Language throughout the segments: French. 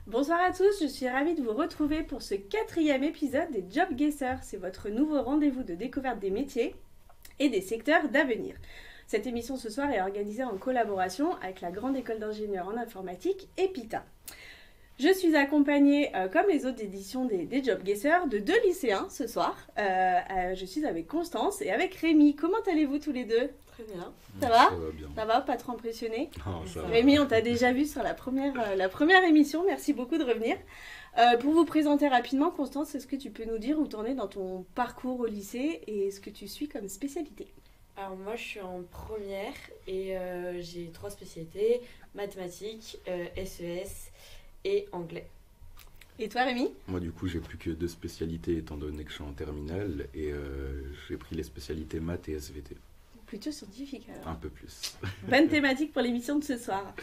Bonsoir à tous, je suis ravie de vous retrouver pour ce quatrième épisode des Job Guessers. C'est votre nouveau rendez-vous de découverte des métiers et des secteurs d'avenir. Cette émission ce soir est organisée en collaboration avec la Grande École d'ingénieurs en informatique EPITA. Je suis accompagnée, comme les autres éditions des Job Guessers, de deux lycéens ce soir. Je suis avec Constance et avec Rémi. Comment allez-vous tous les deux? Très bien. Ça va? Ça va bien. Ça va? Pas trop impressionné? Non, ça va. Rémi, on t'a déjà vu sur la première émission. Merci beaucoup de revenir. Pour vous présenter rapidement, Constance, est-ce que tu peux nous dire où tu en es dans ton parcours au lycée et ce que tu suis comme spécialité? Alors moi je suis en première et j'ai trois spécialités, mathématiques, SES et anglais. Et toi, Rémi? Moi, du coup, j'ai plus que deux spécialités étant donné que je suis en terminale et j'ai pris les spécialités maths et SVT. Plutôt scientifique alors. Un peu plus. Bonne thématique pour l'émission de ce soir.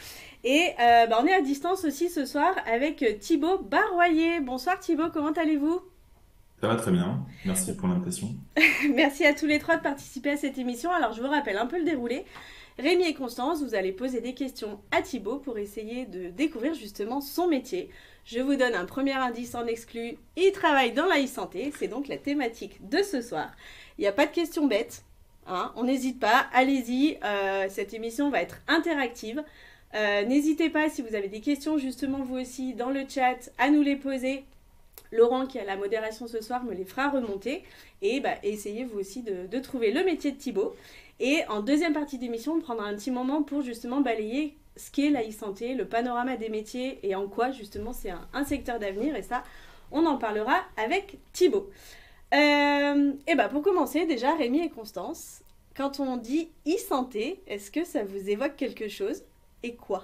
Et on est à distance aussi ce soir avec Thibaut Barroyer. Bonsoir Thibaut, comment allez-vous? Ça va très bien, merci pour l'invitation. Merci à tous les trois de participer à cette émission. Alors je vous rappelle un peu le déroulé. Rémi et Constance, vous allez poser des questions à Thibaut pour essayer de découvrir justement son métier. Je vous donne un premier indice en exclu. Il travaille dans la e-santé, c'est donc la thématique de ce soir. Il n'y a pas de questions bêtes, hein, on n'hésite pas, allez-y, cette émission va être interactive. N'hésitez pas si vous avez des questions justement vous aussi dans le chat à nous les poser. Laurent qui a la modération ce soir me les fera remonter et essayez vous aussi de trouver le métier de Thibaut. Et en deuxième partie d'émission, on prendra un petit moment pour justement balayer ce qu'est la e-santé, le panorama des métiers et en quoi justement c'est un secteur d'avenir et ça, on en parlera avec Thibaut. Pour commencer déjà, Rémi et Constance, quand on dit e-santé, est-ce que ça vous évoque quelque chose et quoi?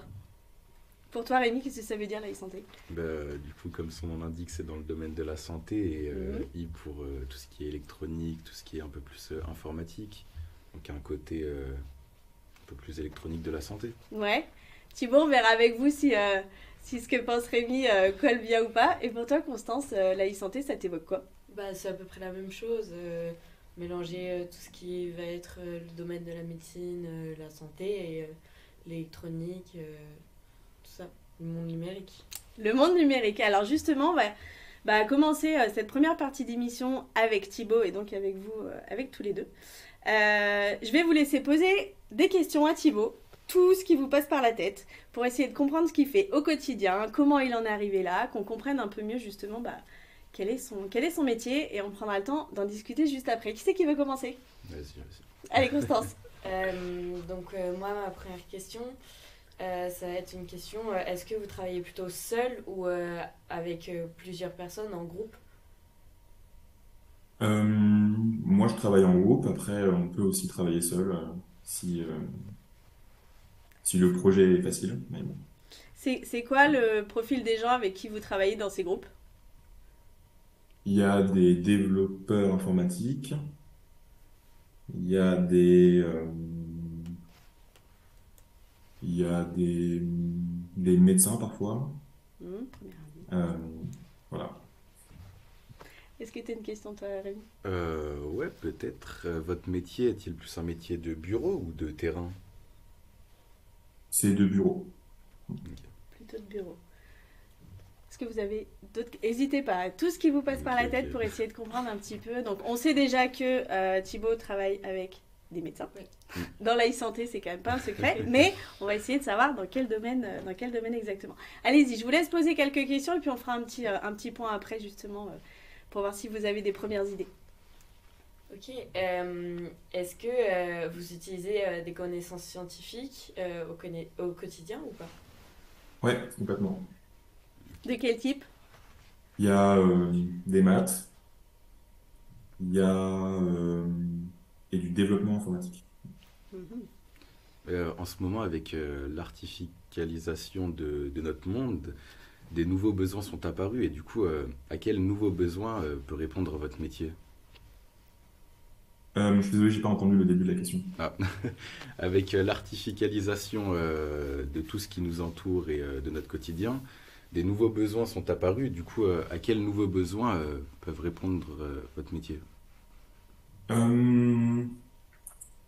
Pour toi, Rémi, qu'est-ce que ça veut dire la e-santé? Du coup, comme son nom l'indique, c'est dans le domaine de la santé et I pour tout ce qui est électronique, tout ce qui est un peu plus informatique. Donc un côté un peu plus électronique de la santé. Ouais. Thibaut, on verra avec vous si ce que pense Rémi colle bien ou pas. Et pour toi, Constance, la e-santé, ça t'évoque quoi? Bah c'est à peu près la même chose, mélanger tout ce qui va être le domaine de la médecine, la santé et l'électronique, tout ça, le monde numérique. Le monde numérique. Alors justement, on va commencer cette première partie d'émission avec Thibaut et donc avec vous, avec tous les deux. Je vais vous laisser poser des questions à Thibaut, tout ce qui vous passe par la tête, pour essayer de comprendre ce qu'il fait au quotidien, comment il en est arrivé là, qu'on comprenne un peu mieux justement quel est son métier, et on prendra le temps d'en discuter juste après. Qui c'est qui veut commencer? Vas-y. Allez, Constance. Moi, ma première question, ça va être une question, est-ce que vous travaillez plutôt seul ou avec plusieurs personnes en groupe? Moi, je travaille en groupe. Après, on peut aussi travailler seul si le projet est facile. Mais bon. C'est quoi le profil des gens avec qui vous travaillez dans ces groupes? Il y a des développeurs informatiques, il y a des médecins parfois. Premier indice. Euh, voilà. Est-ce que tu as une question, toi, Rémi? Ouais, peut-être. Votre métier est-il plus un métier de bureau ou de terrain? C'est deux bureaux. Ok. Plutôt de bureau. Est-ce que vous avez d'autres... N'hésitez pas, tout ce qui vous passe par la tête Ok. pour essayer de comprendre un petit peu. Donc, on sait déjà que Thibaut travaille avec des médecins. Oui. Dans la e-santé, c'est quand même pas un secret, mais on va essayer de savoir dans quel domaine exactement. Allez-y, je vous laisse poser quelques questions et puis on fera un petit point après, justement, pour voir si vous avez des premières idées. Ok. Est-ce que vous utilisez des connaissances scientifiques au quotidien ou pas? Ouais, complètement. De quel type? Il y a des maths, il y a et du développement informatique. Mhm. En ce moment, avec l'artificialisation de notre monde, des nouveaux besoins sont apparus et du coup, à quels nouveaux besoins peut répondre votre métier? Je suis désolé, j'ai pas entendu le début de la question. Ah. Avec l'artificialisation de tout ce qui nous entoure et de notre quotidien, des nouveaux besoins sont apparus. Du coup, à quels nouveaux besoins peuvent répondre votre métier? Euh,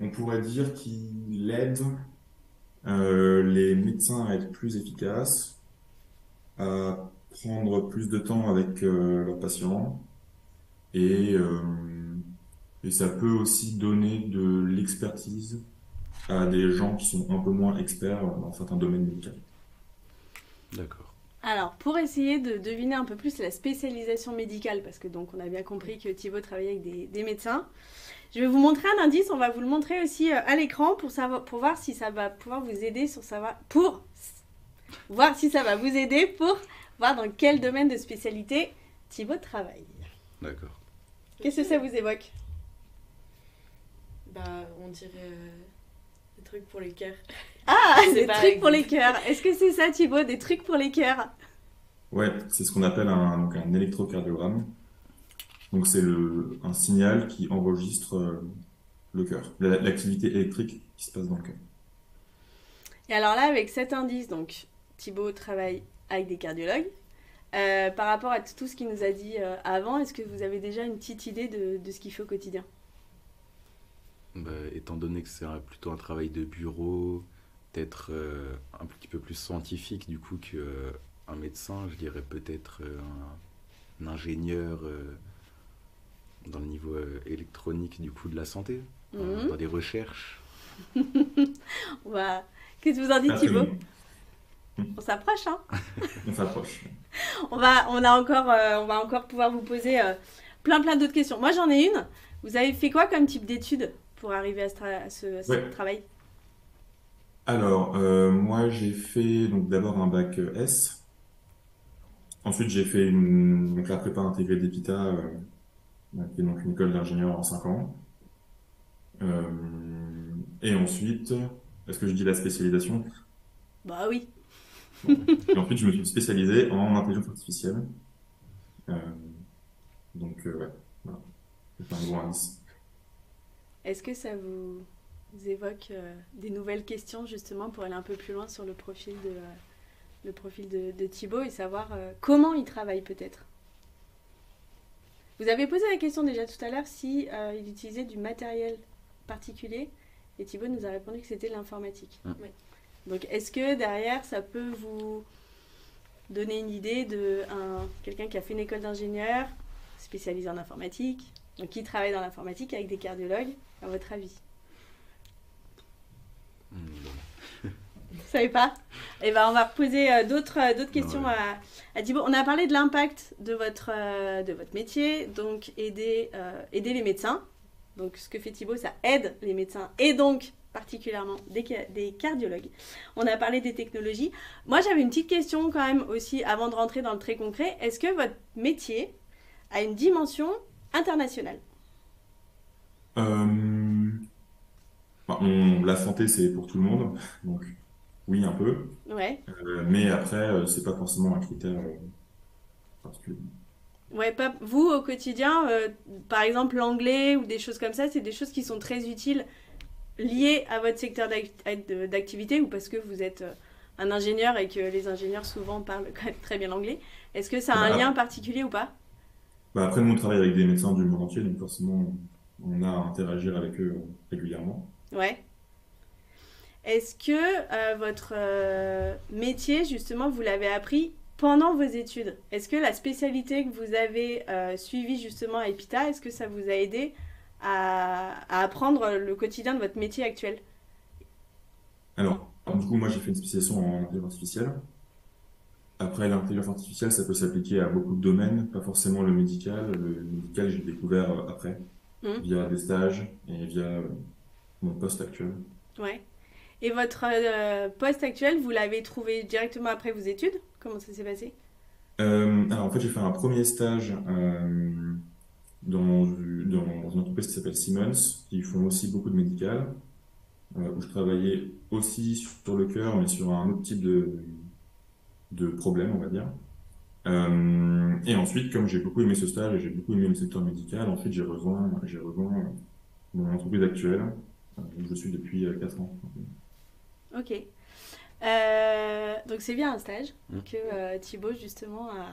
on pourrait dire qu'il aide les médecins à être plus efficaces, à prendre plus de temps avec leurs patients et, euh, et ça peut aussi donner de l'expertise à des gens qui sont un peu moins experts dans certains domaines médicaux. D'accord. Alors, pour essayer de deviner un peu plus la spécialisation médicale, parce que donc on a bien compris que Thibaut travaillait avec des médecins, je vais vous montrer un indice, on va vous le montrer aussi à l'écran pour voir si ça va pouvoir vous aider pour voir si ça va vous aider pour voir dans quel domaine de spécialité Thibaut travaille. D'accord. Qu'est-ce que ça vous évoque? Bah, on dirait des trucs pour les cœurs. Ah, C'est des pas trucs pour les exact. cœurs. Est-ce que c'est ça, Thibaut, des trucs pour les cœurs? Ouais, c'est ce qu'on appelle donc un électrocardiogramme. Donc c'est un signal qui enregistre le cœur, l'activité électrique qui se passe dans le cœur. Et alors là, avec cet indice, donc Thibaut travaille avec des cardiologues. Par rapport à tout ce qu'il nous a dit avant, est-ce que vous avez déjà une petite idée de ce qu'il fait au quotidien? Bah, étant donné que c'est plutôt un travail de bureau, peut-être un petit peu plus scientifique du coup qu'un médecin, je dirais peut-être un ingénieur dans le niveau électronique du coup de la santé, Mhm. dans des recherches. On va... Qu'est-ce que vous en dites, Après, Thibaut? On s'approche, hein? on s'approche. On va encore pouvoir vous poser plein d'autres questions. Moi, j'en ai une. Vous avez fait quoi comme type d'études pour arriver à ce Ouais. travail? Alors, moi j'ai fait donc d'abord un bac S. Ensuite j'ai fait donc la prépa intégrée d'EPITA, qui est donc une école d'ingénieur en 5 ans. Euh, et ensuite, est-ce que je dis la spécialisation? Bah oui. Et ensuite je me suis spécialisé en intelligence artificielle. Euh, ouais, voilà, c'est un gros indice. Est-ce que ça vous évoque des nouvelles questions justement pour aller un peu plus loin sur le profil de Thibaut et savoir comment il travaille peut-être? Vous avez posé la question déjà tout à l'heure si il utilisait du matériel particulier et Thibaut nous a répondu que c'était l'informatique. Oui. Donc est-ce que derrière ça peut vous donner une idée de quelqu'un qui a fait une école d'ingénieur spécialisé en informatique, donc qui travaille dans l'informatique avec des cardiologues, à votre avis? Bon. Vous savez pas? Eh ben, on va reposer d'autres questions Ouais. à Thibaut. On a parlé de l'impact de votre métier, donc aider les médecins. Donc ce que fait Thibaut, ça aide les médecins et donc particulièrement des cardiologues. On a parlé des technologies. Moi, j'avais une petite question quand même aussi avant de rentrer dans le très concret. Est-ce que votre métier a une dimension internationale? Euh, la santé c'est pour tout le monde, donc oui un peu. Ouais. Mais après c'est pas forcément un critère particulier. Ouais, vous au quotidien, par exemple l'anglais ou des choses comme ça, c'est des choses qui sont très utiles liées à votre secteur d'activité ou parce que vous êtes un ingénieur et que les ingénieurs souvent parlent quand même très bien l'anglais. Est-ce que ça a un lien Bah, particulier ou pas? après nous on travaille avec des médecins du monde entier, donc forcément on a à interagir avec eux régulièrement. Ouais. Est-ce que votre métier, justement, vous l'avez appris pendant vos études? Est-ce que la spécialité que vous avez suivie justement à EPITA, est-ce que ça vous a aidé à apprendre le quotidien de votre métier actuel? Alors du coup moi j'ai fait une spécialisation en intelligence artificielle. Après l'intelligence artificielle ça peut s'appliquer à beaucoup de domaines, pas forcément le médical. Le médical j'ai découvert après Hmm. via des stages et via mon poste actuel. Ouais. Et votre poste actuel, vous l'avez trouvé directement après vos études? Comment ça s'est passé? Alors en fait j'ai fait un premier stage dans une entreprise qui s'appelle Siemens, qui font aussi beaucoup de médical, où je travaillais aussi sur le cœur, mais sur un autre type de problème, on va dire. Et ensuite, comme j'ai beaucoup aimé ce stage et j'ai beaucoup aimé le secteur médical, ensuite j'ai rejoint mon entreprise actuelle, où je suis depuis 4 ans. Ok. Donc c'est bien un stage que Thibaut justement a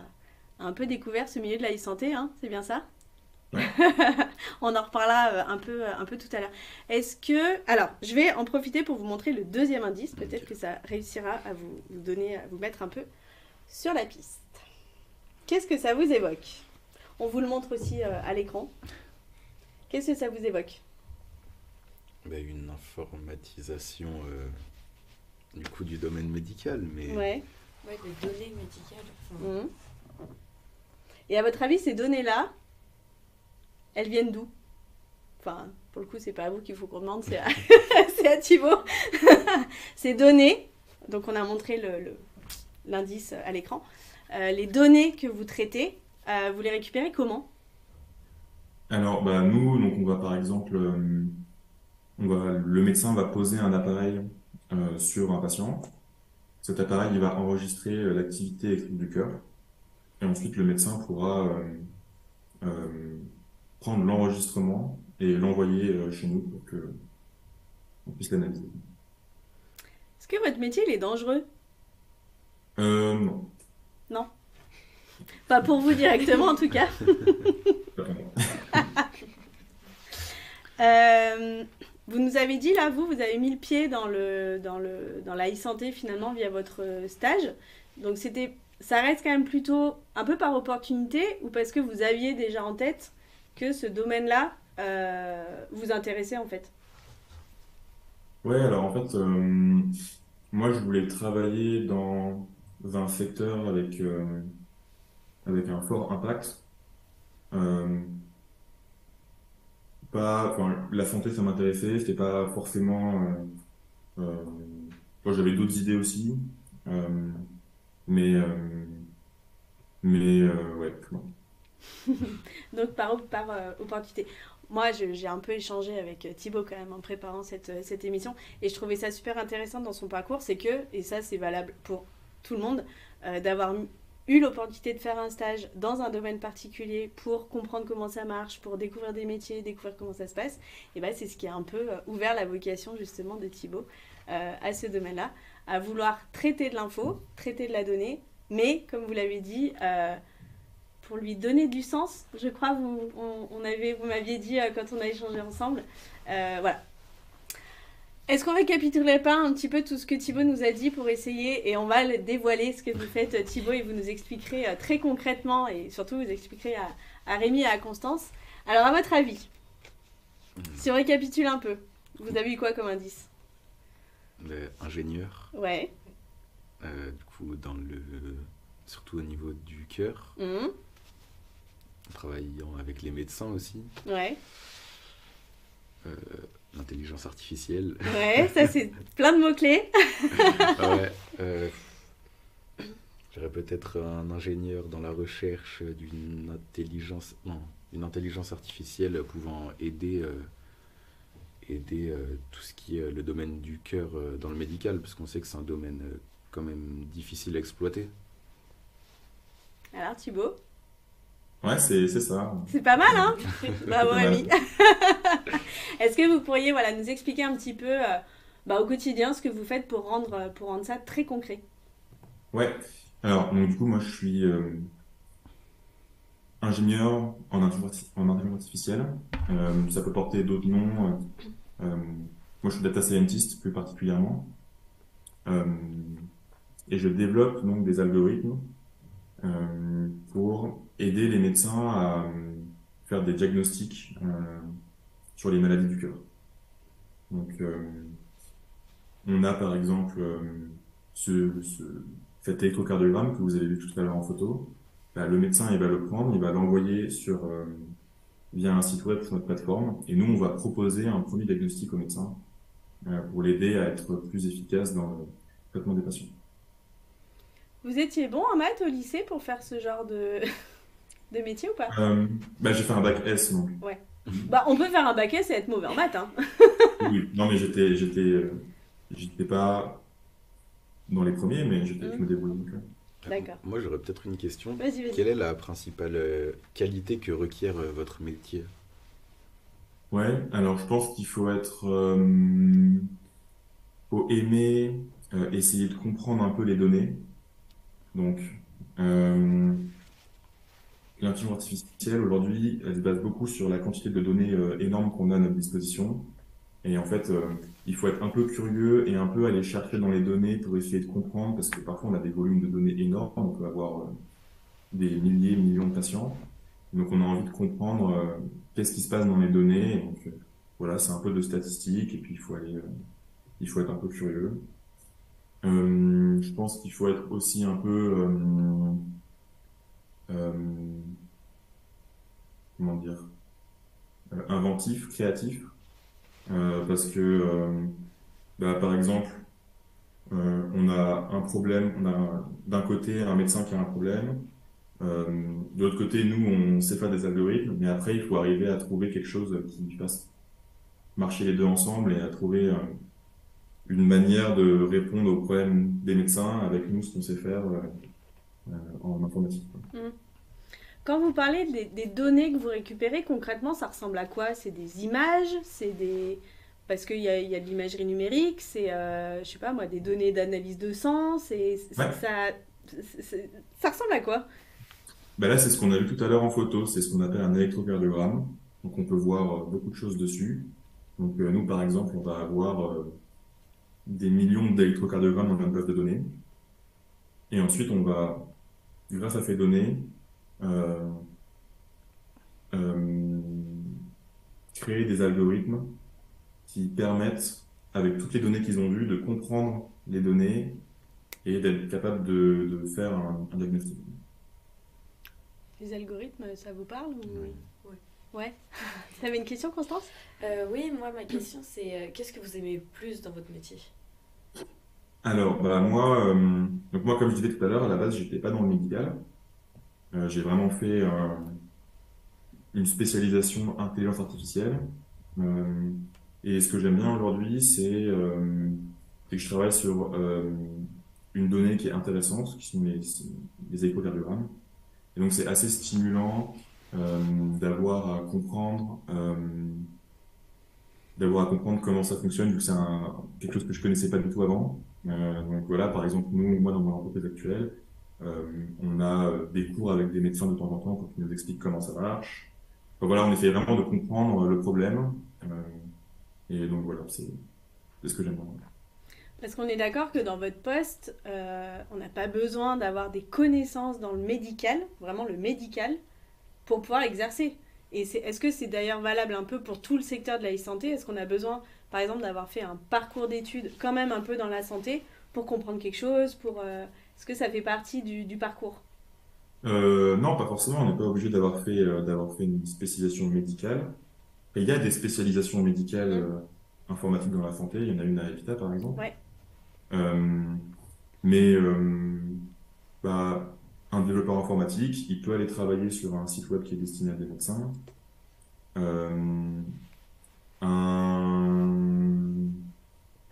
un peu découvert ce milieu de la e-santé, hein, c'est bien ça? Ouais. On en reparlera un peu tout à l'heure. Est-ce que... Alors, je vais en profiter pour vous montrer le deuxième indice. Peut-être Ok. que ça réussira à vous donner, à vous mettre un peu sur la piste. Qu'est-ce que ça vous évoque? On vous le montre aussi à l'écran. Qu'est-ce que ça vous évoque? Ben, une informatisation du coup du domaine médical, mais Ouais. Ouais, des données médicales. Enfin, Mhm. Et à votre avis, ces données-là, elles viennent d'où? Enfin, pour le coup, c'est pas à vous qu'il faut qu'on demande, c'est à, c'est à Thibaut. Ces données, donc on a montré l'indice à l'écran, les données que vous traitez, vous les récupérez comment? Alors, bah, nous, donc on va par exemple, le médecin va poser un appareil sur un patient. Cet appareil, il va enregistrer l'activité électrique du cœur. Et ensuite, le médecin pourra euh, prendre l'enregistrement et l'envoyer chez nous pour qu'on puisse l'analyser. Est-ce que votre métier, il est dangereux? Non. Non. Pas pour vous directement, en tout cas. Pas vraiment. Vous nous avez dit, là, vous avez mis le pied dans la e-santé, finalement, via votre stage. Donc, ça reste quand même plutôt un peu par opportunité ou parce que vous aviez déjà en tête que ce domaine-là vous intéressait, en fait? Ouais, alors en fait, moi je voulais travailler dans un secteur avec un fort impact. Euh, enfin, la santé, ça m'intéressait, c'était pas forcément. Bon, j'avais d'autres idées aussi, euh, mais, euh, mais ouais, non. Donc, par opportunité. Moi, j'ai un peu échangé avec Thibaut quand même en préparant cette émission et je trouvais ça super intéressant dans son parcours, c'est que, et ça c'est valable pour tout le monde, d'avoir eu l'opportunité de faire un stage dans un domaine particulier pour comprendre comment ça marche, pour découvrir des métiers, découvrir comment ça se passe, et ben c'est ce qui a un peu ouvert la vocation justement de Thibaut à ce domaine-là, à vouloir traiter de l'info, traiter de la donnée, mais comme vous l'avez dit, pour lui donner du sens, je crois, vous m'aviez dit quand on a échangé ensemble. Voilà. Est-ce qu'on récapitulerait pas un petit peu tout ce que Thibaut nous a dit pour essayer, et on va le dévoiler ce que vous faites Thibaut, et vous nous expliquerez très concrètement, et surtout vous expliquerez à Rémi et à Constance. Alors à votre avis, si on récapitule un peu, vous avez eu quoi comme indice? Ingénieur, Ouais. du coup surtout au niveau du cœur, Mhm. travaillant avec les médecins aussi, Ouais. euh, l'intelligence artificielle. Ouais, ça c'est plein de mots-clés. Ouais, j'aurais peut-être un ingénieur dans la recherche d'une intelligence artificielle pouvant aider tout ce qui est le domaine du cœur dans le médical, parce qu'on sait que c'est un domaine quand même difficile à exploiter. Alors Thibaut, Ouais, c'est ça. c'est pas mal, hein? Bravo Pas mal. Rémi. Est-ce que vous pourriez nous expliquer un petit peu au quotidien ce que vous faites pour rendre ça très concret? Ouais. Alors, donc, du coup, moi je suis ingénieur en intelligence artificielle. Ça peut porter d'autres noms. Moi je suis data scientist plus particulièrement. Euh, et je développe donc des algorithmes pour aider les médecins à faire des diagnostics sur les maladies du cœur. Donc, on a par exemple cet électrocardiogramme que vous avez vu tout à l'heure en photo. Bah, le médecin, il va le prendre, il va l'envoyer via un site web sur notre plateforme, et nous, on va proposer un premier diagnostic au médecin pour l'aider à être plus efficace dans le traitement des patients. Vous étiez bon en maths au lycée pour faire ce genre de métier ou pas? Bah, j'ai fait un bac S, donc. Ouais. Bah, on peut faire un bac S et être mauvais en maths, hein. Oui, non, mais j'étais pas dans les premiers, mais je me débrouille. Donc, D'accord. Moi, j'aurais peut-être une question. Vas-y, vas-y. Quelle est la principale qualité que requiert votre métier? ouais, alors je pense qu'il faut aimer essayer de comprendre un peu les données. Donc, euh, l'intelligence artificielle, aujourd'hui, elle se base beaucoup sur la quantité de données énormes qu'on a à notre disposition. Et en fait, il faut être un peu curieux et un peu aller chercher dans les données pour essayer de comprendre, parce que parfois on a des volumes de données énormes. On peut avoir des milliers, millions de patients. Donc, on a envie de comprendre qu'est-ce qui se passe dans les données. Et donc, voilà, c'est un peu de statistique et puis il faut être un peu curieux. Je pense qu'il faut être aussi un peu, euh, comment dire, inventif, créatif, parce que, bah, par exemple, on a un problème, on a d'un côté un médecin qui a un problème, de l'autre côté, nous, on sait faire des algorithmes, mais après, il faut arriver à trouver quelque chose qui fasse marcher les deux ensemble et à trouver une manière de répondre aux problèmes des médecins avec nous, ce qu'on sait faire en informatique, quoi. Mm. Quand vous parlez des données que vous récupérez, concrètement, ça ressemble à quoi? C'est des images, c'est des... Parce qu'il y a de l'imagerie numérique, c'est, je sais pas moi, des données d'analyse de sang, Ouais. ça ressemble à quoi? Ben là, c'est ce qu'on a vu tout à l'heure en photo, c'est ce qu'on appelle un électrocardiogramme. Donc, on peut voir beaucoup de choses dessus. Donc, nous, par exemple, on va avoir des millions d'électrocardiogrammes dans notre base de données. Et ensuite, on va, grâce à ces données, euh, euh, créer des algorithmes qui permettent, avec toutes les données qu'ils ont vues, de comprendre les données et d'être capable de faire un diagnostic. Les algorithmes, ça vous parle ou... Ouais. Ouais. Ouais. T'avais une question, Constance? Oui, moi, ma question, c'est qu'est-ce que vous aimez le plus dans votre métier? Alors, bah, moi, donc moi, comme je disais tout à l'heure, à la base, j'étais pas dans le médical. J'ai vraiment fait une spécialisation intelligence artificielle. Euh, et ce que j'aime bien aujourd'hui, c'est que je travaille sur une donnée qui est intéressante, qui sont les échocardiogrammes. Et donc, c'est assez stimulant d'avoir à comprendre comment ça fonctionne, vu que c'est quelque chose que je connaissais pas du tout avant. Donc voilà, par exemple, moi, dans mon entreprise actuelle, on a des cours avec des médecins de temps en temps pour qu'ils nous expliquent comment ça marche. Enfin, voilà, on essaie vraiment de comprendre le problème. Et donc voilà, c'est ce que j'aime vraiment. Parce qu'on est d'accord que dans votre poste, on n'a pas besoin d'avoir des connaissances dans le médical, vraiment le médical, pour pouvoir exercer. Et est-ce que c'est d'ailleurs valable un peu pour tout le secteur de la e-santé? Est-ce qu'on a besoin, par exemple, d'avoir fait un parcours d'études quand même un peu dans la santé pour comprendre quelque chose, est-ce que ça fait partie du parcours? Non, pas forcément. On n'est pas obligé d'avoir fait une spécialisation médicale. Et il y a des spécialisations médicales Hmm. informatiques dans la santé. Il y en a une à Evita, par exemple. Ouais. Euh, mais bah, un développeur informatique, il peut aller travailler sur un site web qui est destiné à des médecins. Euh, un,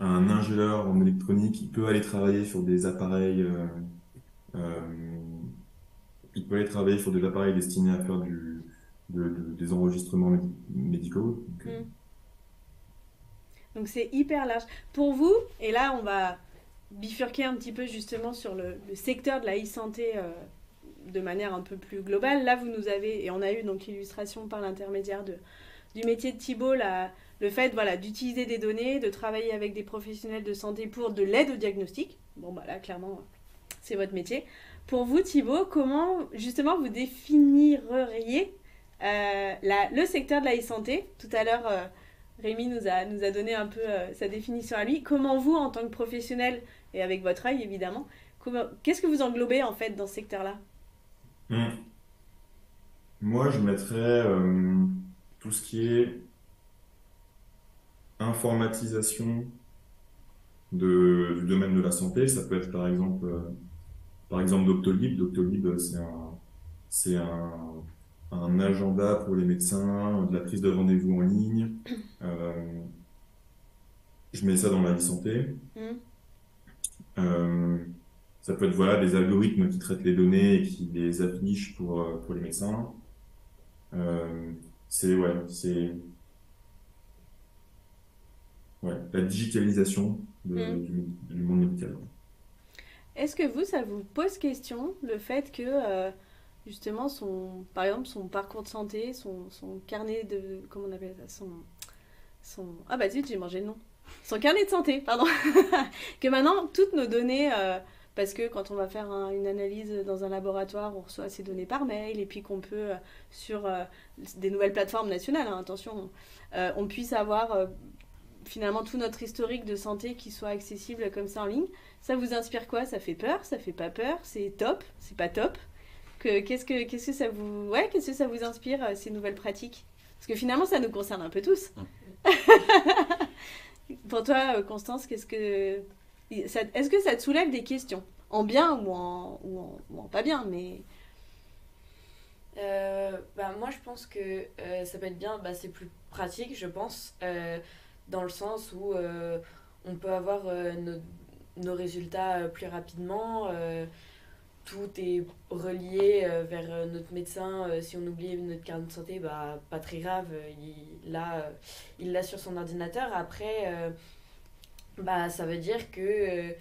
un ingénieur en électronique, il peut aller travailler sur des appareils. Euh, il peut aller travailler sur des appareils destinés à faire des enregistrements médicaux. Donc, Hmm. Donc c'est hyper large. Pour vous, et là on va bifurquer un petit peu justement sur le secteur de la e-santé de manière un peu plus globale. Là vous nous avez, et on a eu donc l'illustration par l'intermédiaire du métier de Thibaut, le fait voilà, d'utiliser des données, de travailler avec des professionnels de santé pour de l'aide au diagnostic. Bon bah là clairement c'est votre métier. Pour vous Thibaut, comment justement vous définiriez le secteur de la e-santé? Tout à l'heure Rémi nous a donné un peu sa définition à lui. Comment vous, en tant que professionnel, et avec votre œil évidemment, qu'est-ce que vous englobez en fait dans ce secteur-là? hmm. Moi, je mettrais tout ce qui est informatisation du domaine de la santé. Ça peut être par exemple Doctolib. Doctolib, c'est un agenda pour les médecins, de la prise de rendez-vous en ligne. Euh, je mets ça dans la e-santé. Hmm. Euh, Ça peut être voilà, des algorithmes qui traitent les données et qui les affichent pour les médecins. Euh, c'est ouais, la digitalisation Hmm. du monde médical. Est-ce que vous, ça vous pose question, le fait que justement, par exemple, son parcours de santé, son carnet de... Comment on appelle ça? Ah bah zut, j'ai mangé le nom. Son carnet de santé, pardon. Que maintenant, toutes nos données parce que quand on va faire une analyse dans un laboratoire, on reçoit ces données par mail, et puis qu'on peut, sur des nouvelles plateformes nationales, hein, attention, on puisse avoir finalement tout notre historique de santé qui soit accessible comme ça en ligne. Ça vous inspire quoi? Ça fait peur? Ça fait pas peur? C'est top? C'est pas top? Qu'est-ce que ça vous... Ouais, qu'est-ce que ça vous inspire, ces nouvelles pratiques? Parce que finalement, ça nous concerne un peu tous. Pour toi, Constance, est-ce que ça te soulève des questions? En bien ou en pas bien, mais... Moi, je pense que ça peut être bien, c'est plus pratique, je pense, dans le sens où on peut avoir nos résultats plus rapidement. Tout est relié vers notre médecin. Si on oublie notre carte de santé, pas très grave, il l'a sur son ordinateur. Après, ça veut dire que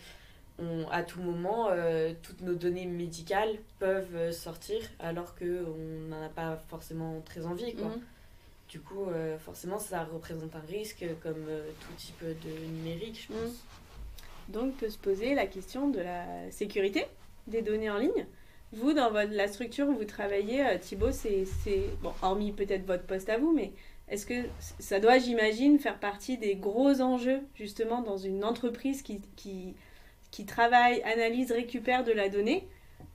à tout moment, toutes nos données médicales peuvent sortir alors qu'on n'en a pas forcément très envie, quoi. Du coup, forcément, ça représente un risque comme tout type de numérique, je pense. Donc, peut se poser la question de la sécurité des données en ligne. Vous, dans la structure où vous travaillez, Thibaut, c'est bon, hormis peut-être votre poste à vous, mais est-ce que ça doit, j'imagine, faire partie des gros enjeux, justement, dans une entreprise qui travaille, analyse, récupère de la donnée,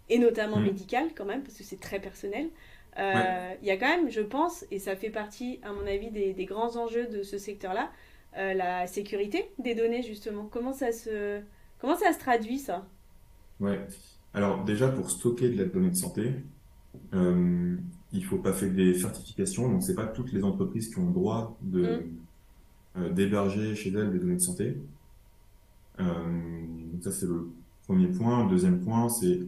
et notamment médicale quand même, parce que c'est très personnel. Il y a quand même, je pense, et ça fait partie, à mon avis, des grands enjeux de ce secteur-là, la sécurité des données, justement. Comment ça se traduit, ça? Ouais. Alors déjà, pour stocker de la donnée de santé, il faut passer des certifications. Donc, c'est pas toutes les entreprises qui ont le droit d'héberger chez elles des données de santé. Donc ça, c'est le premier point. Le deuxième point, c'est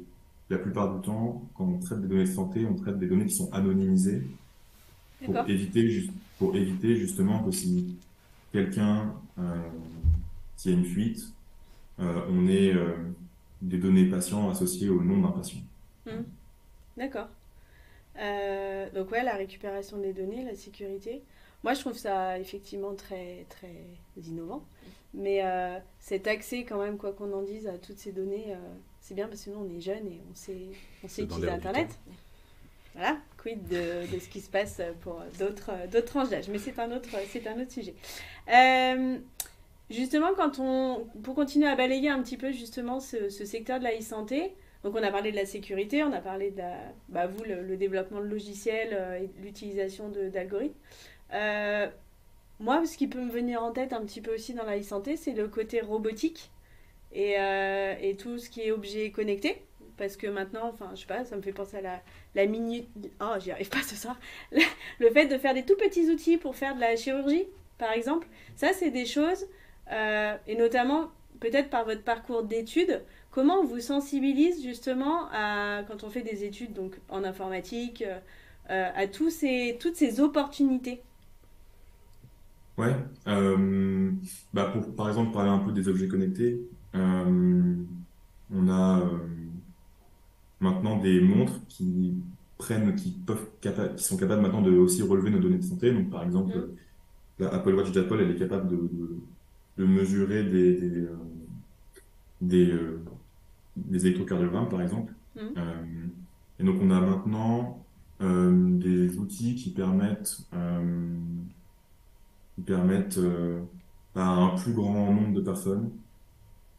la plupart du temps, quand on traite des données de santé, on traite des données qui sont anonymisées pour éviter justement que si quelqu'un qui a une fuite, on ait des données patients associées au nom d'un patient. D'accord. Donc ouais, la récupération des données, la sécurité. Moi, je trouve ça effectivement très, très innovant. Mais cet accès quand même, quoi qu'on en dise, à toutes ces données, c'est bien parce que nous, on est jeunes et on sait utiliser Internet. Voilà, quid de ce qui se passe pour d'autres tranches d'âge. Mais c'est un autre sujet. Justement, pour continuer à balayer un petit peu justement ce secteur de la e-santé, donc on a parlé de la sécurité, on a parlé de le développement de logiciels et l'utilisation d'algorithmes. Moi, ce qui peut me venir en tête un petit peu aussi dans la e-santé, c'est le côté robotique et tout ce qui est objet connecté. Parce que maintenant, enfin, je sais pas, ça me fait penser à la minute... Oh, j'y arrive pas ce soir. Le fait de faire des tout petits outils pour faire de la chirurgie, par exemple. Ça, c'est des choses, et notamment, peut-être par votre parcours d'études, comment on vous sensibilise justement quand on fait des études donc, en informatique, à toutes ces opportunités? Ouais. Pour, par exemple, parler un peu des objets connectés, on a maintenant des montres qui sont capables maintenant de aussi relever nos données de santé. Donc, par exemple, la Apple Watch d'Apple, elle est capable de mesurer des électrocardiogrammes, par exemple. Et donc, on a maintenant des outils qui permettent à un plus grand nombre de personnes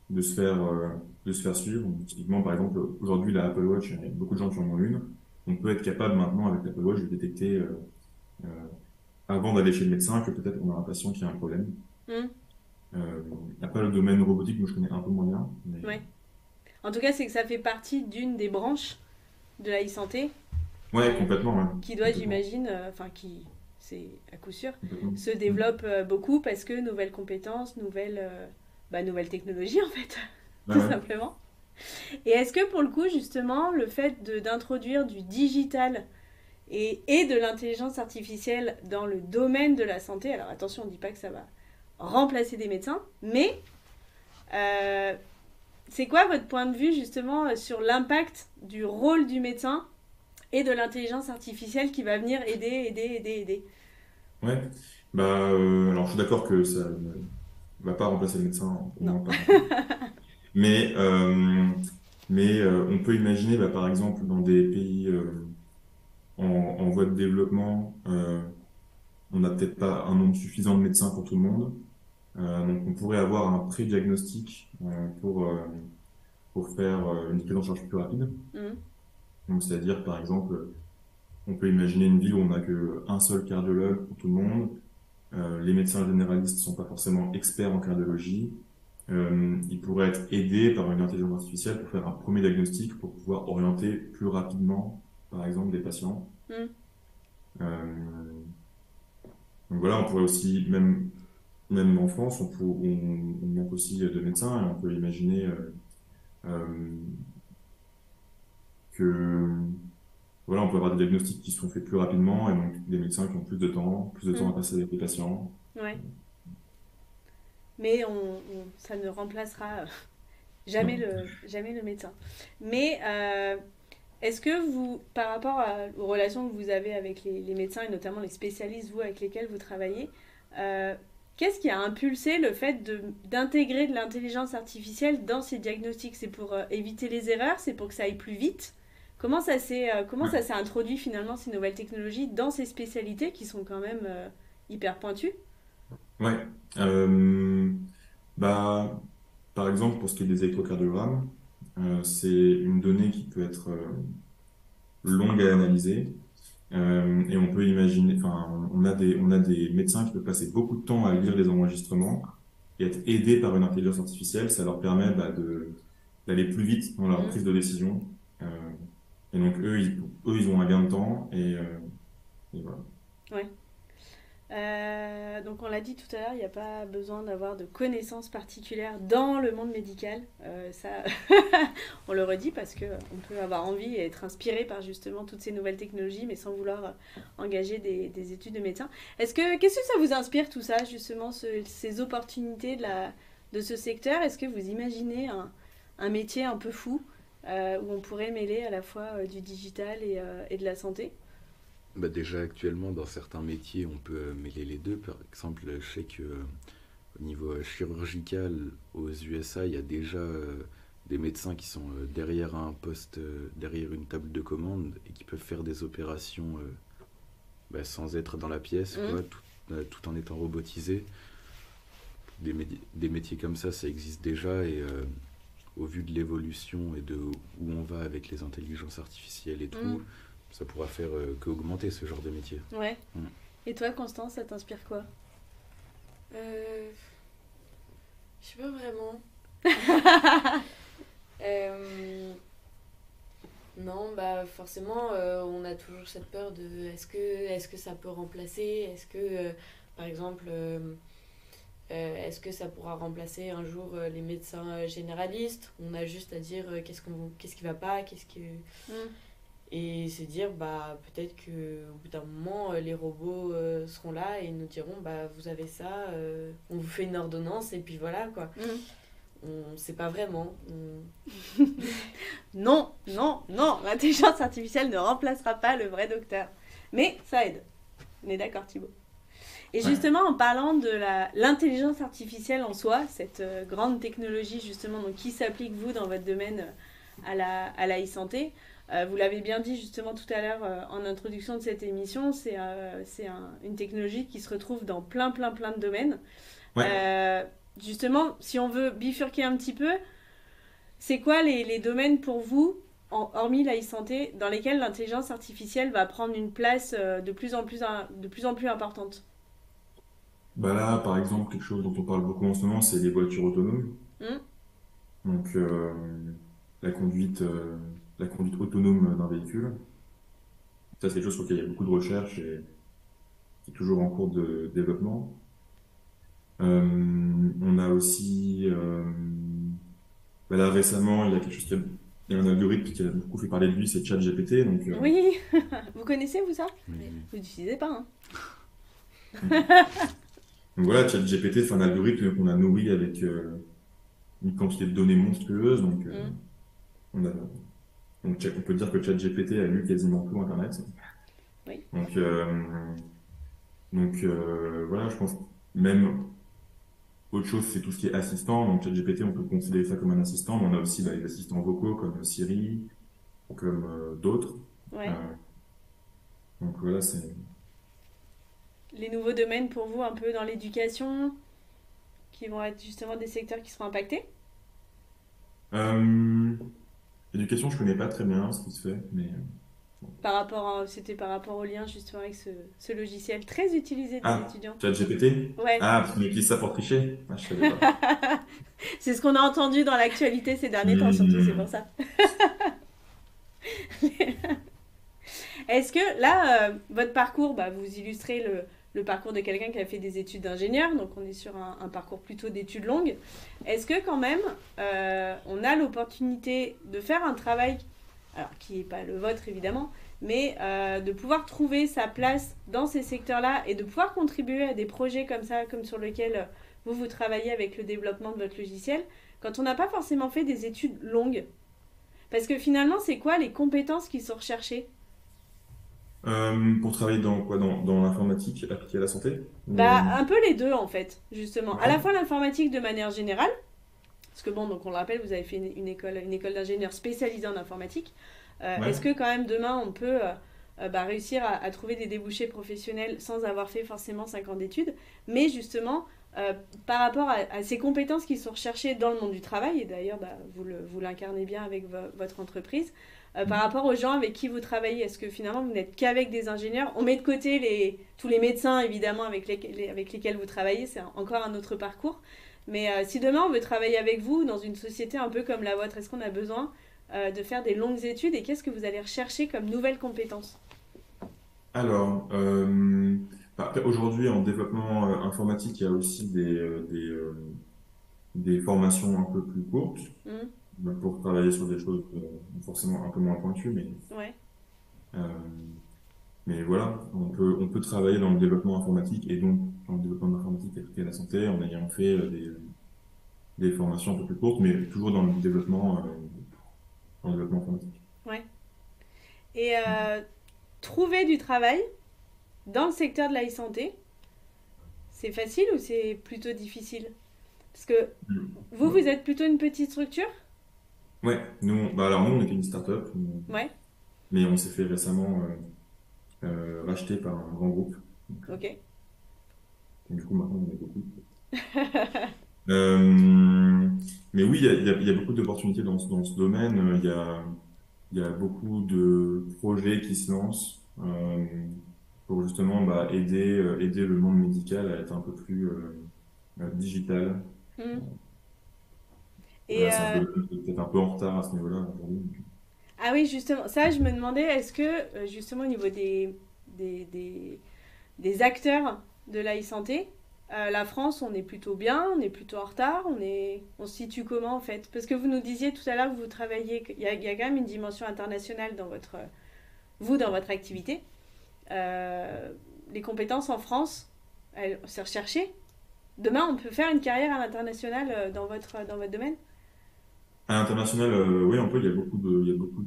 de se faire suivre. Donc, typiquement, par exemple, aujourd'hui, la Apple Watch, il y a beaucoup de gens qui en ont une. On peut être capable maintenant, avec l'Apple Watch, de détecter, avant d'aller chez le médecin, que peut-être on a un patient qui a un problème. Après, le domaine robotique, moi, je connais un peu moins bien. Mais... Ouais. En tout cas, c'est que ça fait partie d'une des branches de la e-santé. Ouais, complètement. Ouais. Qui doit, j'imagine, c'est à coup sûr, se développe beaucoup parce que nouvelles compétences, nouvelles technologies, en fait, tout simplement. Et est-ce que, pour le coup, justement, le fait d'introduire du digital et de l'intelligence artificielle dans le domaine de la santé, alors attention, on ne dit pas que ça va remplacer des médecins, mais c'est quoi votre point de vue, justement, sur l'impact du rôle du médecin et de l'intelligence artificielle qui va venir aider? Ouais, alors je suis d'accord que ça ne va pas remplacer le médecin, au moins pas. Mais Mais on peut imaginer, bah, par exemple, dans des pays en voie de développement, on n'a peut-être pas un nombre suffisant de médecins pour tout le monde. Donc on pourrait avoir un pré-diagnostic pour faire une prise en charge plus rapide. Mhm. Donc c'est-à-dire, par exemple, on peut imaginer une ville où on n'a qu'un seul cardiologue pour tout le monde. Les médecins généralistes ne sont pas forcément experts en cardiologie. Ils pourraient être aidés par une intelligence artificielle pour faire un premier diagnostic pour pouvoir orienter plus rapidement, par exemple, des patients. Mhm. Euh, donc voilà, on pourrait aussi, même en France, on manque aussi de médecins et on peut imaginer euh, que voilà, on peut avoir des diagnostics qui sont faits plus rapidement et donc des médecins qui ont plus de temps à Mhm. passer avec les patients. Ouais. Mais ça ne remplacera Non. jamais le médecin. Mais est-ce que vous, par rapport aux relations que vous avez avec les médecins et notamment les spécialistes, vous, avec lesquels vous travaillez, euh, qu'est-ce qui a impulsé le fait d'intégrer de l'intelligence artificielle dans ces diagnostics? C'est pour éviter les erreurs? C'est pour que ça aille plus vite? Comment Ouais. ça s'est introduit finalement ces nouvelles technologies dans ces spécialités qui sont quand même hyper pointues? Ouais. Euh, Bah, par exemple, pour ce qui est des électrocardiogrammes, c'est une donnée qui peut être longue à analyser. Et on peut imaginer, enfin, on a des médecins qui peuvent passer beaucoup de temps à lire les enregistrements et être aidés par une intelligence artificielle. Ça leur permet bah, d'aller plus vite dans leur Hmm. prise de décision. Et donc, eux, ils ont un gain de temps et voilà. Ouais. Donc on l'a dit tout à l'heure, il n'y a pas besoin d'avoir de connaissances particulières dans le monde médical. Ça, on le redit parce que on peut avoir envie et être inspiré par justement toutes ces nouvelles technologies, mais sans vouloir engager des études de médecin. Qu'est-ce que ça vous inspire tout ça, justement, ces opportunités de ce secteur? Est-ce que vous imaginez un métier un peu fou où on pourrait mêler à la fois du digital et de la santé? Bah déjà actuellement dans certains métiers on peut mêler les deux. Par exemple, je sais que au niveau chirurgical aux USA il y a déjà des médecins qui sont derrière un poste, derrière une table de commande et qui peuvent faire des opérations bah, sans être dans la pièce, Hmm. quoi, tout en étant robotisé. Des métiers comme ça existe déjà et au vu de l'évolution et de où on va avec les intelligences artificielles et Hmm. tout, ça pourra faire qu'augmenter ce genre de métier. Ouais. Mm. Et toi, Constance, ça t'inspire quoi? Euh, je sais pas vraiment. Euh, non, bah forcément, on a toujours cette peur de est-ce que ça peut remplacer? Est-ce que, par exemple, est-ce que ça pourra remplacer un jour les médecins généralistes? On a juste à dire qu'est-ce qui va pas, Hmm. et se dire bah peut-être que au bout d'un moment les robots seront là et nous diront bah vous avez ça, on vous fait une ordonnance et puis voilà quoi. Hmm. On sait pas vraiment. Non, non, non, l'intelligence artificielle ne remplacera pas le vrai docteur. Mais ça aide. On est d'accord, Thibaut. Et Ouais. justement, en parlant de l'intelligence artificielle en soi, cette grande technologie justement donc, qui s'applique vous dans votre domaine à la e-santé, vous l'avez bien dit justement tout à l'heure en introduction de cette émission, une technologie qui se retrouve dans plein de domaines. Ouais. Euh, Justement, si on veut bifurquer un petit peu, c'est quoi les domaines pour vous, hormis la e-santé, dans lesquels l'intelligence artificielle va prendre une place de plus en plus importante? Bah là, par exemple, quelque chose dont on parle beaucoup en ce moment, c'est les voitures autonomes. Hmm. Donc, la conduite, euh, la conduite autonome d'un véhicule. Ça, c'est quelque chose sur lequel il y a beaucoup de recherches et qui est toujours en cours de développement. On a aussi, bah là, récemment, il y a quelque chose il y a un algorithme qui a beaucoup fait parler de lui, c'est ChatGPT. Donc, Oui, vous connaissez vous ça? Mais Vous n'utilisez pas, hein? donc voilà, ChatGPT, c'est un algorithme qu'on a nourri avec une quantité de données monstrueuse. Donc, Hmm. on a, on peut dire que ChatGPT a lu quasiment tout Internet. Oui. Donc, euh, donc, voilà, je pense même, Autre chose, c'est tout ce qui est assistant. Donc, ChatGPT, on peut considérer ça comme un assistant, mais on a aussi les assistants vocaux comme Siri, comme d'autres. Ouais. Euh, donc voilà, c'est. Les nouveaux domaines pour vous, un peu dans l'éducation, qui vont être justement des secteurs qui seront impactés? Euh, L'éducation, je connais pas très bien ce qui se fait, mais bon. C'était par rapport au lien justement avec ce logiciel très utilisé des Ah, étudiants. ChatGPT? Ouais. Ah, parce qu'on utilise ça pour tricher? Ah, je savais pas. C'est ce qu'on a entendu dans l'actualité ces derniers temps, surtout, c'est pour Hmm. ça. Est-ce que là, votre parcours, bah, vous illustrez le parcours de quelqu'un qui a fait des études d'ingénieur, donc on est sur un parcours plutôt d'études longues. Est-ce que quand même, on a l'opportunité de faire un travail, alors qui n'est pas le vôtre évidemment, mais de pouvoir trouver sa place dans ces secteurs-là et de pouvoir contribuer à des projets comme ça, comme sur lesquels vous travaillez avec le développement de votre logiciel, quand on n'a pas forcément fait des études longues? Parce que finalement, c'est quoi les compétences qui sont recherchées? Pour travailler dans quoi? Dans l'informatique appliquée à la santé? Bah, un peu les deux en fait, justement. À la Ouais, fois l'informatique de manière générale, parce que bon, donc on le rappelle, vous avez fait une école d'ingénieur spécialisée en informatique. ouais. Est-ce que quand même demain on peut bah, réussir à trouver des débouchés professionnels sans avoir fait forcément 5 ans d'études, mais justement euh, par rapport à ces compétences qui sont recherchées dans le monde du travail, et d'ailleurs bah, vous l'incarnez bien avec votre entreprise, par rapport aux gens avec qui vous travaillez, est-ce que finalement vous n'êtes qu'avec des ingénieurs? On met de côté tous les médecins évidemment avec lesquels vous travaillez, c'est encore un autre parcours. Mais si demain on veut travailler avec vous dans une société un peu comme la vôtre, est-ce qu'on a besoin de faire des longues études et qu'est-ce que vous allez rechercher comme nouvelles compétences? Alors, bah, après, aujourd'hui, en développement informatique, il y a aussi des formations un peu plus courtes Hmm. pour travailler sur des choses forcément un peu moins pointues, Ouais. euh, mais voilà, on peut travailler dans le développement informatique et donc dans le développement de l'informatique appliquée à la santé en ayant fait des formations un peu plus courtes, mais toujours dans le développement informatique. Ouais. Et trouver du travail dans le secteur de la e-santé, c'est facile ou c'est plutôt difficile? Parce que vous Mm. êtes plutôt une petite structure? Ouais, bah alors nous, on était une start-up, Ouais. mais on s'est fait récemment racheter par un grand groupe. Ok. Donc, du coup, maintenant, on est beaucoup. Euh, mais oui, il y a beaucoup d'opportunités dans ce domaine. Il y a beaucoup de projets qui se lancent pour justement bah, aider le monde médical à être un peu plus digital. Hmm. Et Voilà, c'est un peu peut-être un peu en retard à ce niveau-là aujourd'hui. ah oui, justement, ça je me demandais, est-ce que justement au niveau des, des, des acteurs de la e-santé, la France, on est plutôt bien, on est plutôt en retard, on se situe comment en fait? Parce que vous nous disiez tout à l'heure que vous travaillez, il y a quand même une dimension internationale dans dans votre activité. Euh, les compétences en France, c'est recherché. Demain, on peut faire une carrière à l'international dans votre domaine? À l'international, oui, on peut. Il y a beaucoup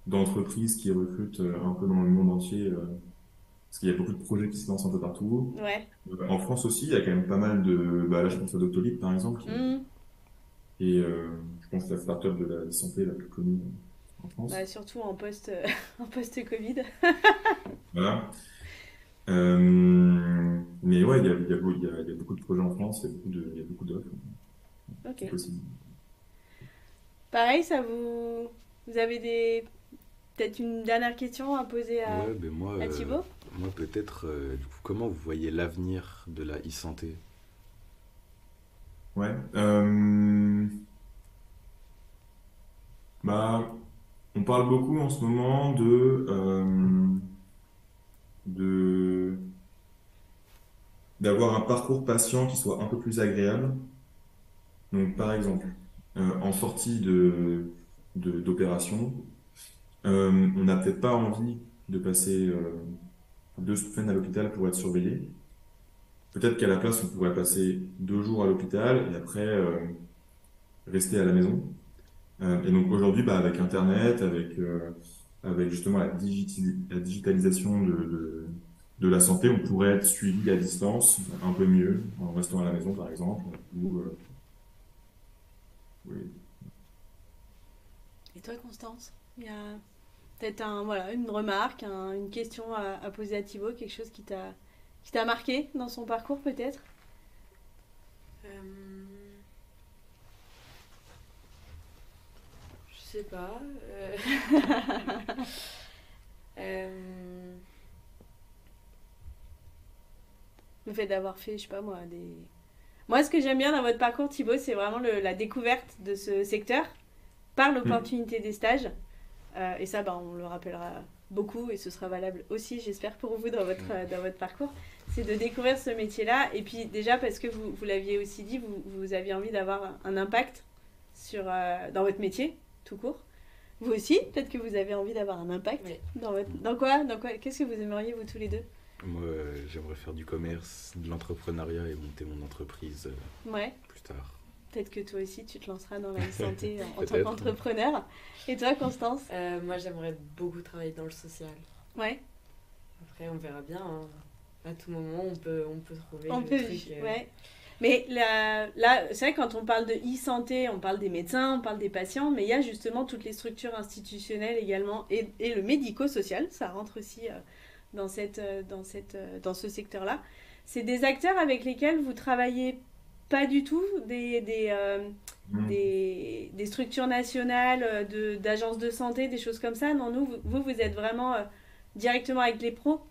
d'entreprises qui recrutent un peu dans le monde entier parce qu'il y a beaucoup de projets qui se lancent un peu partout. Ouais. En France aussi, il y a quand même pas mal de. Bah, là, je pense à Doctolib, par exemple, Hmm. et je pense que la start-up de la santé la plus connue en Bah, France. surtout en en post-Covid. Voilà. Mais ouais, il y a beaucoup de projets en France, il y a beaucoup d'offres. C'est Ok. possible. Pareil, vous avez peut-être une dernière question à poser Ouais, ben à Thibaut? moi peut-être, du coup, comment vous voyez l'avenir de la e-santé? Ouais. Bah, on parle beaucoup en ce moment de, d'avoir un parcours patient qui soit un peu plus agréable. Donc, par exemple, en sortie d'opération, on n'a peut-être pas envie de passer 2 semaines à l'hôpital pour être surveillé. Peut-être qu'à la place, on pourrait passer 2 jours à l'hôpital et après rester à la maison. Et donc aujourd'hui, bah, avec Internet, avec justement la digitalisation de la santé, on pourrait être suivi à distance un peu mieux, en restant à la maison par exemple, ou oui. Et toi, Constance, il y a peut-être une remarque, une question à poser à Thibaut, quelque chose qui t'a marqué dans son parcours peut-être? Je sais pas. Le fait d'avoir fait, je sais pas moi, des... Moi, ce que j'aime bien dans votre parcours, Thibaut, c'est vraiment la découverte de ce secteur par l'opportunité des stages. Et ça, on le rappellera beaucoup et ce sera valable aussi, j'espère, pour vous dans votre parcours. C'est de découvrir ce métier-là. Et puis déjà, parce que vous l'aviez aussi dit, vous aviez envie d'avoir un impact dans votre métier, tout court. Vous aussi, peut-être que vous avez envie d'avoir un impact. Oui. Dans quoi Qu'est-ce que vous aimeriez, vous tous les deux? Moi, j'aimerais faire du commerce, de l'entrepreneuriat et monter mon entreprise plus tard. Peut-être que toi aussi, tu te lanceras dans la santé en tant Peut-être. qu'entrepreneur. Et toi, Constance? Moi, j'aimerais beaucoup travailler dans le social. Ouais. Après, on verra bien, hein. À tout moment, on peut trouver On le peut, truc. ouais. Mais là, c'est vrai, quand on parle de e-santé, on parle des médecins, on parle des patients, mais il y a justement toutes les structures institutionnelles également et le médico-social, ça rentre aussi dans ce secteur-là. C'est des acteurs avec lesquels vous travaillez pas du tout, des structures nationales, d'agences de santé, des choses comme ça. Non, vous êtes vraiment directement avec les pros.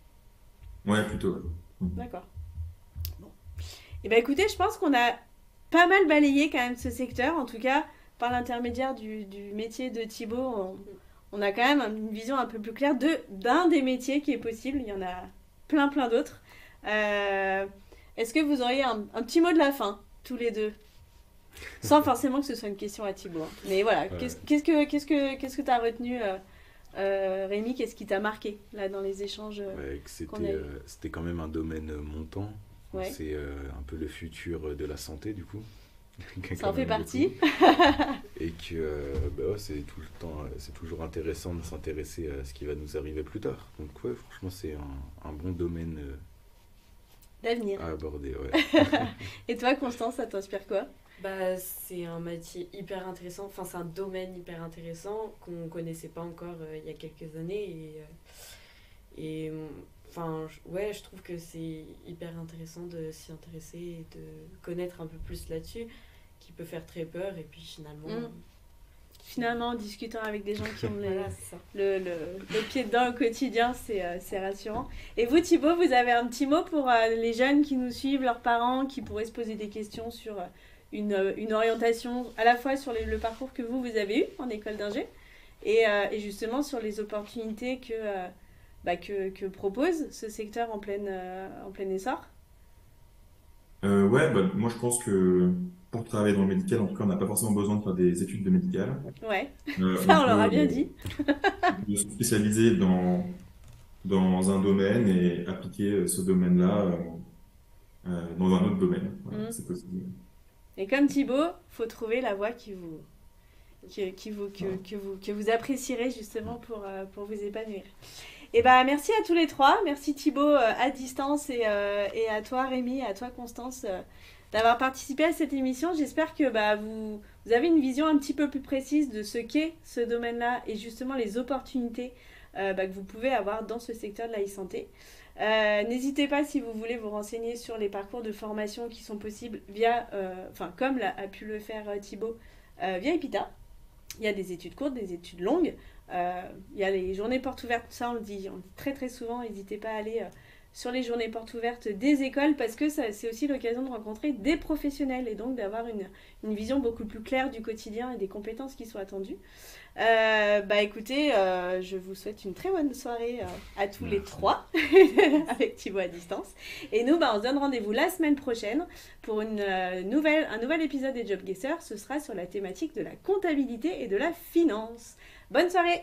Ouais, plutôt. D'accord. Bon. Et ben écoutez, je pense qu'on a pas mal balayé quand même ce secteur, en tout cas par l'intermédiaire du métier de Thibaut, on a quand même une vision un peu plus claire d'un des métiers qui est possible. Il y en a plein d'autres. Est-ce que vous auriez un petit mot de la fin, tous les deux? Sans forcément que ce soit une question à Thibaut. Hein. Mais voilà, Ouais. qu'est-ce que tu as retenu, Rémi? Qu'est-ce qui t'a marqué là dans les échanges Ouais, que qu'on a eu? c'était quand même un domaine montant. Ouais. C'est un peu le futur de la santé, du coup. Ça en fait partie. Et que c'est tout le temps, c'est toujours intéressant de s'intéresser à ce qui va nous arriver plus tard. Donc ouais, franchement, c'est un bon domaine D'avenir. à aborder. Ouais. Et toi, Constance, ça t'inspire quoi? C'est un métier hyper intéressant, enfin c'est un domaine hyper intéressant qu'on connaissait pas encore il y a quelques années je trouve que c'est hyper intéressant de s'y intéresser et de connaître un peu plus là-dessus, qui peut faire très peur et puis Finalement, en discutant avec des gens qui ont voilà, c'est ça. le pied dedans au quotidien, c'est rassurant. Et vous, Thibaut, vous avez un petit mot pour les jeunes qui nous suivent, leurs parents, qui pourraient se poser des questions sur une orientation à la fois sur le parcours que vous avez eu en école d'ingé et justement sur les opportunités que propose ce secteur en plein essor? Moi je pense que pour travailler dans le médical, en tout cas, on n'a pas forcément besoin de faire des études de médical. Ouais, On ça on leur a peut bien dit. se spécialiser dans un domaine et appliquer ce domaine-là dans un autre domaine. Voilà, c'est possible. Et comme Thibaut, faut trouver la voie que vous apprécierez justement pour vous épanouir. Et merci à tous les trois. Merci Thibaut à distance et à toi Rémi, à toi Constance d'avoir participé à cette émission. J'espère que vous avez une vision un petit peu plus précise de ce qu'est ce domaine-là et justement les opportunités que vous pouvez avoir dans ce secteur de la e-santé. N'hésitez pas si vous voulez vous renseigner sur les parcours de formation qui sont possibles via, comme a pu le faire Thibaut, via EPITA. Il y a des études courtes, des études longues. Il y a les journées portes ouvertes, ça on le dit très très souvent. N'hésitez pas à aller sur les journées portes ouvertes des écoles parce que c'est aussi l'occasion de rencontrer des professionnels et donc d'avoir une vision beaucoup plus claire du quotidien et des compétences qui sont attendues. Écoutez, je vous souhaite une très bonne soirée à tous les trois avec Thibaut à distance. Et nous, on se donne rendez-vous la semaine prochaine pour un nouvel épisode des Job Guessers. Ce sera sur la thématique de la comptabilité et de la finance. Bonne soirée!